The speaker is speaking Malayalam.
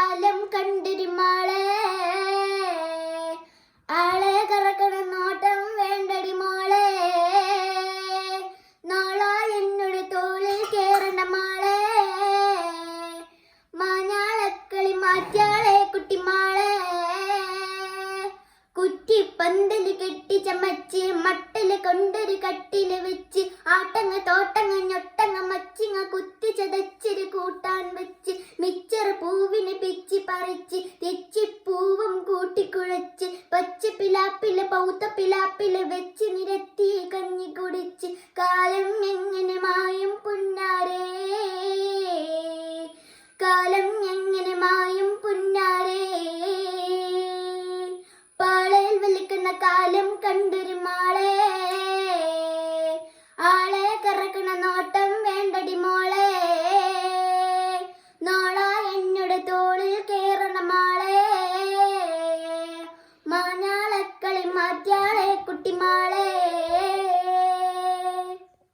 കാലം കണ്ടൊരു മാളെ ആളെ കറക്കണ നോട്ടം വേണ്ടടി മോളെ നാളാ എന്നോട് തോളിൽ കേറണ മാളെ മാഞ്ഞാളക്കളി മാറ്റാളെ കുട്ടിമാളെ കുറ്റിപ്പന്തല് കെട്ടി ചമച്ച് മട്ടല് കൊണ്ടൊരു കട്ടില് വെച്ച് ആട്ടങ്ങ തോട്ടങ്ങ ഞൊട്ടങ്ങ മച്ചിങ്ങ കുത്തി ചതച്ചൊരു കൂട്ടാൻ വെച്ച് മിച്ചറ് പൂവിന് പിച്ചി പറിച്ച് തെച്ചിപ്പൂവും കൂട്ടിക്കുഴച്ച് പച്ച പിലാപ്പില് പൗത്ത പിലാപ്പില് വെച്ച് നിരത്തി കഞ്ഞി കുടിച്ച് കാലം എങ്ങനെ മായും പുന്നാരേ കാലം എങ്ങനെ മായും പുന്നാരേ പാളയിൽ വലിക്കുന്ന കാലം കണ്ടൊരു മാളെ ആളെ കറക്കണ നോട്ടം വേണ്ടടി മോളെ നാളാ എന്നോട് തോളിൽ കേറണ മാളെ